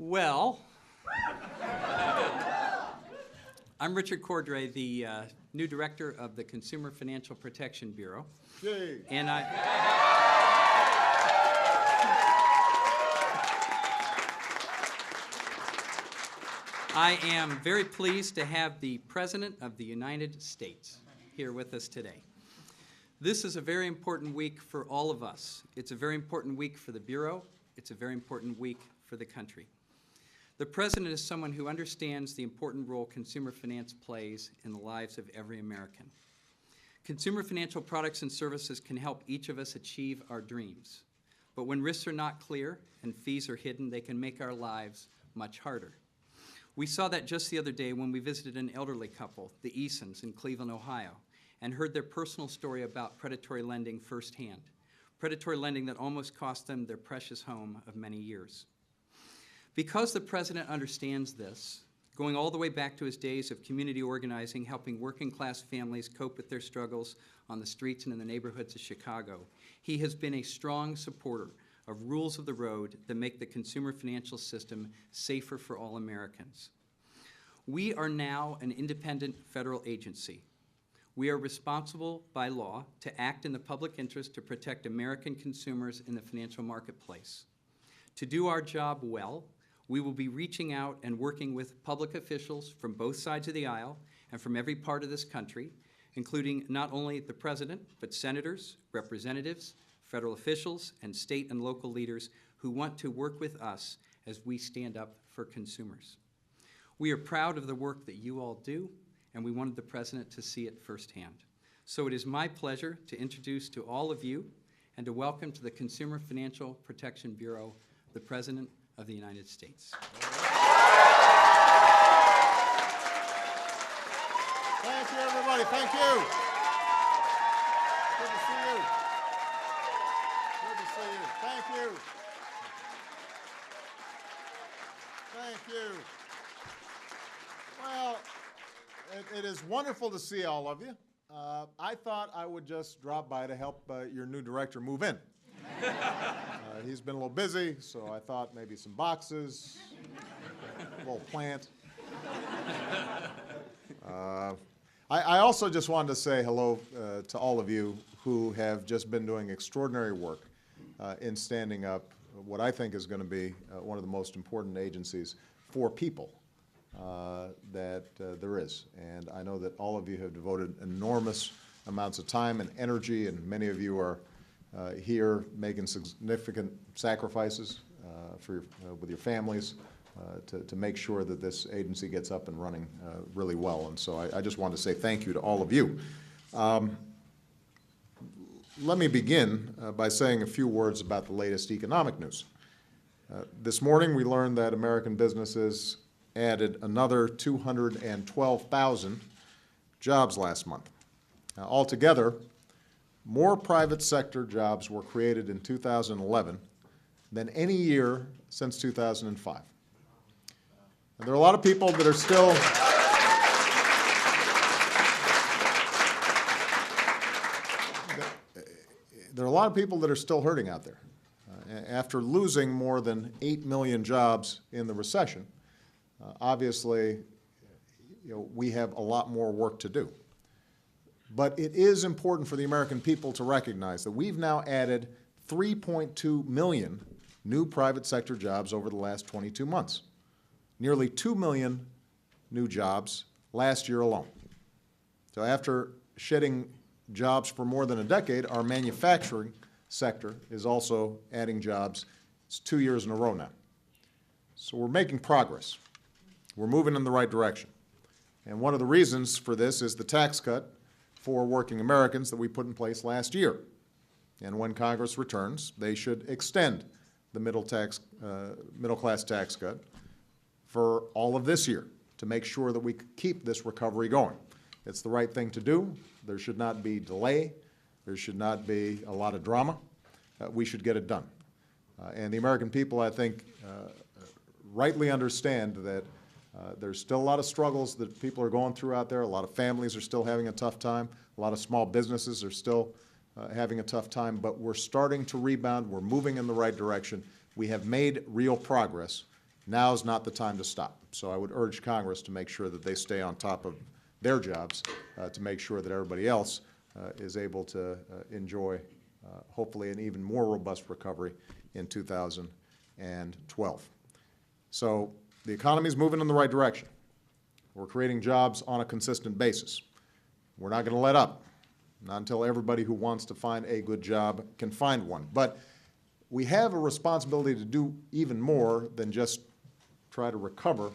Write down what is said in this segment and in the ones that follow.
Well, I'm Richard Cordray, the new director of the Consumer Financial Protection Bureau. Yay. And I am very pleased to have the President of the United States here with us today. This is a very important week for all of us. It's a very important week for the Bureau. It's a very important week for the country. The President is someone who understands the important role consumer finance plays in the lives of every American. Consumer financial products and services can help each of us achieve our dreams. But when risks are not clear and fees are hidden, they can make our lives much harder. We saw that just the other day when we visited an elderly couple, the Easons in Cleveland, Ohio, and heard their personal story about predatory lending firsthand. Predatory lending that almost cost them their precious home of many years. Because the President understands this, going all the way back to his days of community organizing, helping working-class families cope with their struggles on the streets and in the neighborhoods of Chicago, he has been a strong supporter of rules of the road that make the consumer financial system safer for all Americans. We are now an independent federal agency. We are responsible by law to act in the public interest to protect American consumers in the financial marketplace. To do our job well, we will be reaching out and working with public officials from both sides of the aisle and from every part of this country, including not only the President, but senators, representatives, federal officials, and state and local leaders who want to work with us as we stand up for consumers. We are proud of the work that you all do, and we wanted the President to see it firsthand. So it is my pleasure to introduce to all of you and to welcome to the Consumer Financial Protection Bureau the President of the United States. Thank you, everybody. Thank you. Good to see you. Good to see you. Thank you. Thank you. Well, it is wonderful to see all of you. I thought I would just drop by to help your new director move in. He's been a little busy, so I thought maybe some boxes, a little plant. I also just wanted to say hello to all of you who have just been doing extraordinary work in standing up what I think is going to be one of the most important agencies for people that there is. And I know that all of you have devoted enormous amounts of time and energy, and many of you are here making significant sacrifices with your families to make sure that this agency gets up and running really well. And so I just want to say thank you to all of you. Let me begin by saying a few words about the latest economic news. This morning we learned that American businesses added another 212,000 jobs last month. Altogether, more private sector jobs were created in 2011 than any year since 2005. And there are a lot of people that are still hurting out there. After losing more than 8 million jobs in the recession, obviously, we have a lot more work to do. But it is important for the American people to recognize that we've now added 3.2 million new private sector jobs over the last 22 months. Nearly 2 million new jobs last year alone. So after shedding jobs for more than a decade, our manufacturing sector is also adding jobs. It's 2 years in a row now. So we're making progress. We're moving in the right direction. And one of the reasons for this is the tax cut for working Americans that we put in place last year. And when Congress returns, they should extend the middle class tax cut for all of this year to make sure that we keep this recovery going. It's the right thing to do. There should not be delay. There should not be a lot of drama. We should get it done. And the American people, I think, rightly understand that there's still a lot of struggles that people are going through out there. A lot of families are still having a tough time. A lot of small businesses are still having a tough time, but we're starting to rebound. We're moving in the right direction. We have made real progress. Now's not the time to stop. So I would urge Congress to make sure that they stay on top of their jobs, to make sure that everybody else is able to enjoy hopefully an even more robust recovery in 2012. So the economy is moving in the right direction. We're creating jobs on a consistent basis. We're not going to let up, not until everybody who wants to find a good job can find one. But we have a responsibility to do even more than just try to recover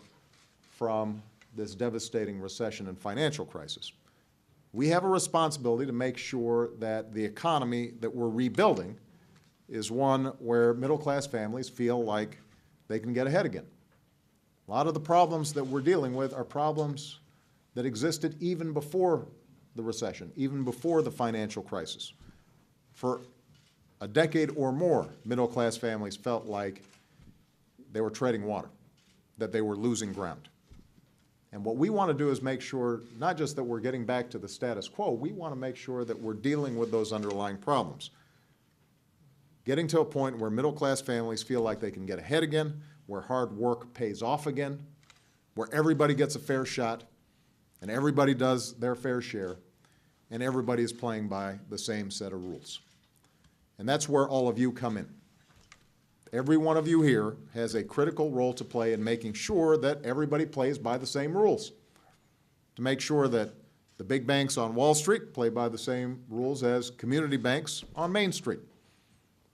from this devastating recession and financial crisis. We have a responsibility to make sure that the economy that we're rebuilding is one where middle-class families feel like they can get ahead again. A lot of the problems that we're dealing with are problems that existed even before the recession, even before the financial crisis. For a decade or more, middle-class families felt like they were treading water, that they were losing ground. And what we want to do is make sure, not just that we're getting back to the status quo, we want to make sure that we're dealing with those underlying problems. Getting to a point where middle-class families feel like they can get ahead again, where hard work pays off again, where everybody gets a fair shot, and everybody does their fair share, and everybody is playing by the same set of rules. And that's where all of you come in. Every one of you here has a critical role to play in making sure that everybody plays by the same rules, to make sure that the big banks on Wall Street play by the same rules as community banks on Main Street,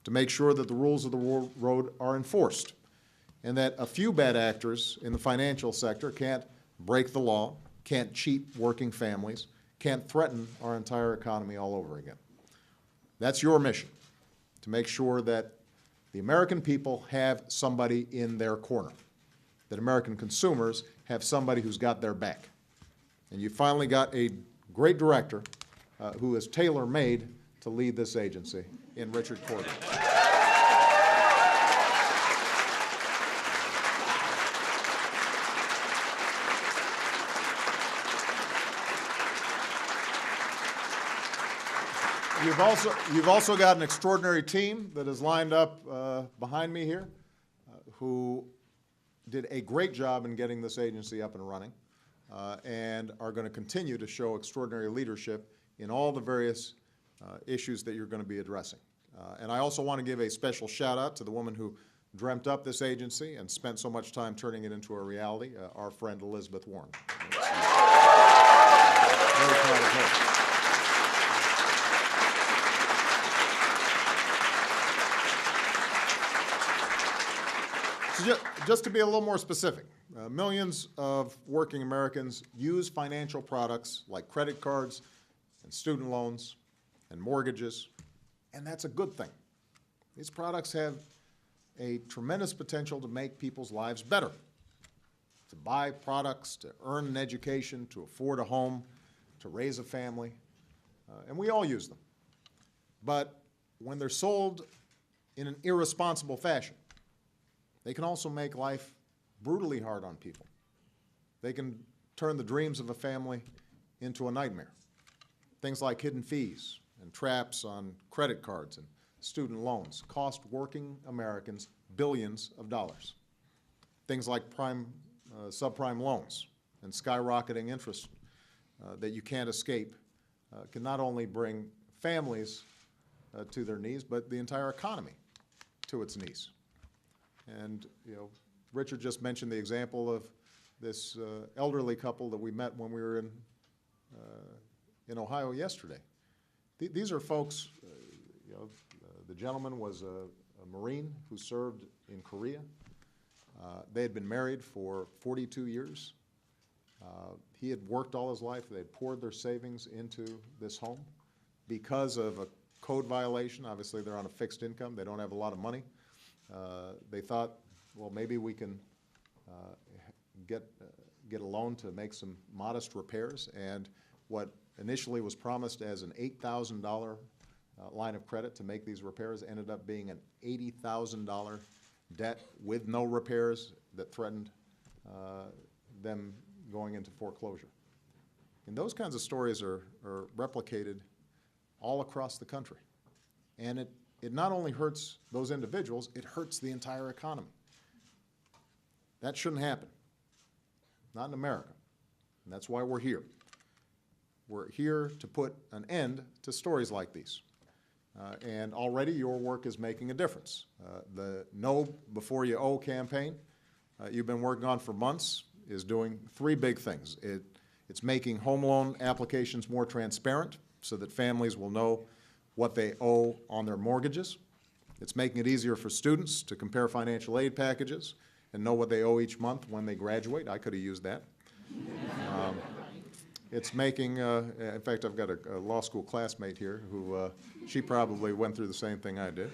to make sure that the rules of the road are enforced, and that a few bad actors in the financial sector can't break the law, can't cheat working families, can't threaten our entire economy all over again. That's your mission, to make sure that the American people have somebody in their corner, that American consumers have somebody who's got their back. And you finally got a great director who is tailor-made to lead this agency in Richard Corbin. You've also got an extraordinary team that is lined up behind me here, who did a great job in getting this agency up and running, and are going to continue to show extraordinary leadership in all the various issues that you're going to be addressing. And I also want to give a special shout out to the woman who dreamt up this agency and spent so much time turning it into a reality, our friend Elizabeth Warren. Very proud of her. So just to be a little more specific, millions of working Americans use financial products like credit cards and student loans and mortgages, and that's a good thing. These products have a tremendous potential to make people's lives better, to buy products, to earn an education, to afford a home, to raise a family, and we all use them. But when they're sold in an irresponsible fashion, they can also make life brutally hard on people. They can turn the dreams of a family into a nightmare. Things like hidden fees and traps on credit cards and student loans cost working Americans billions of dollars. Things like subprime loans and skyrocketing interest that you can't escape can not only bring families to their knees, but the entire economy to its knees. And, you know, Richard just mentioned the example of this elderly couple that we met when we were in Ohio yesterday. These are folks, you know, the gentleman was a Marine who served in Korea. They had been married for 42 years. He had worked all his life. They had poured their savings into this home. Because of a code violation, obviously they're on a fixed income, they don't have a lot of money. They thought, well, maybe we can get a loan to make some modest repairs, and what initially was promised as an $8,000 line of credit to make these repairs ended up being an $80,000 debt with no repairs that threatened them going into foreclosure. And those kinds of stories are replicated all across the country. And it not only hurts those individuals, it hurts the entire economy. That shouldn't happen. Not in America. And that's why we're here. We're here to put an end to stories like these. And already your work is making a difference. The Know Before You Owe campaign you've been working on for months is doing three big things. It's making home loan applications more transparent so that families will know what they owe on their mortgages. It's making it easier for students to compare financial aid packages and know what they owe each month when they graduate. I could have used that. It's making, in fact, I've got a law school classmate here who, she probably went through the same thing I did.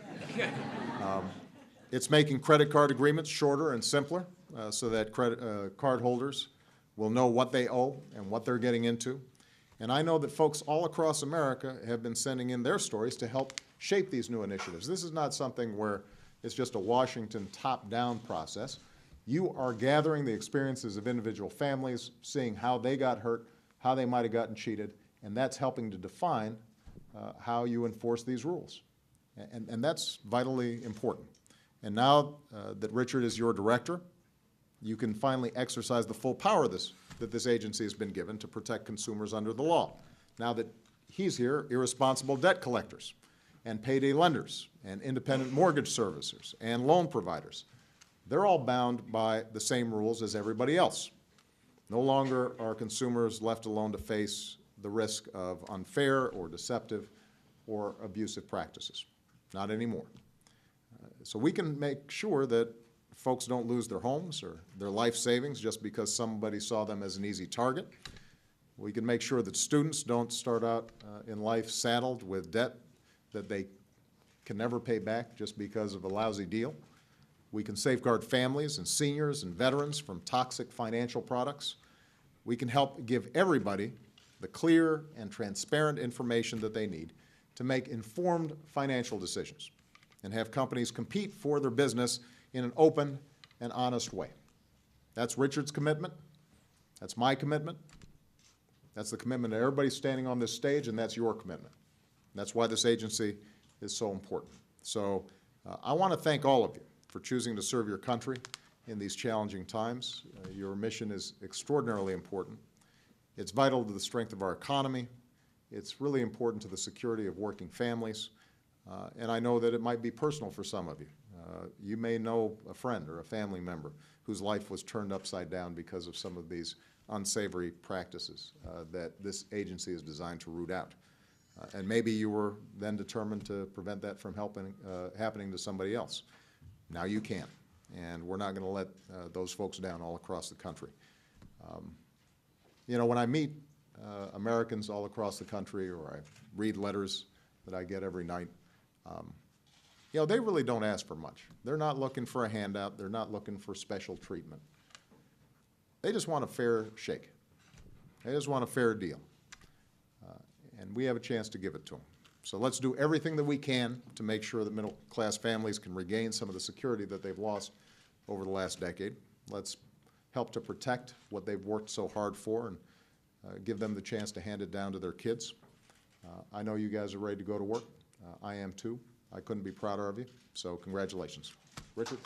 It's making credit card agreements shorter and simpler so that card holders will know what they owe and what they're getting into. And I know that folks all across America have been sending in their stories to help shape these new initiatives. This is not something where it's just a Washington top-down process. You are gathering the experiences of individual families, seeing how they got hurt, how they might have gotten cheated, and that's helping to define how you enforce these rules. And that's vitally important. And now that Richard is your director, you can finally exercise the full power that this agency has been given to protect consumers under the law. Now that he's here, irresponsible debt collectors and payday lenders and independent mortgage servicers and loan providers, they're all bound by the same rules as everybody else. No longer are consumers left alone to face the risk of unfair or deceptive or abusive practices. Not anymore. So we can make sure that folks don't lose their homes or their life savings just because somebody saw them as an easy target. We can make sure that students don't start out in life saddled with debt that they can never pay back just because of a lousy deal. We can safeguard families and seniors and veterans from toxic financial products. We can help give everybody the clear and transparent information that they need to make informed financial decisions and have companies compete for their business in an open and honest way. That's Richard's commitment. That's my commitment. That's the commitment of everybody standing on this stage, and that's your commitment. And that's why this agency is so important. So I want to thank all of you for choosing to serve your country in these challenging times. Your mission is extraordinarily important. It's vital to the strength of our economy. It's really important to the security of working families. And I know that it might be personal for some of you. You may know a friend or a family member whose life was turned upside down because of some of these unsavory practices that this agency is designed to root out. And maybe you were then determined to prevent that from happening to somebody else. Now you can, and we're not going to let those folks down all across the country. You know, when I meet Americans all across the country, or I read letters that I get every night, you know, they really don't ask for much. They're not looking for a handout. They're not looking for special treatment. They just want a fair shake. They just want a fair deal. And we have a chance to give it to them. So let's do everything that we can to make sure that middle-class families can regain some of the security that they've lost over the last decade. Let's help to protect what they've worked so hard for and give them the chance to hand it down to their kids. I know you guys are ready to go to work. I am too. I couldn't be prouder of you, so congratulations. Richard?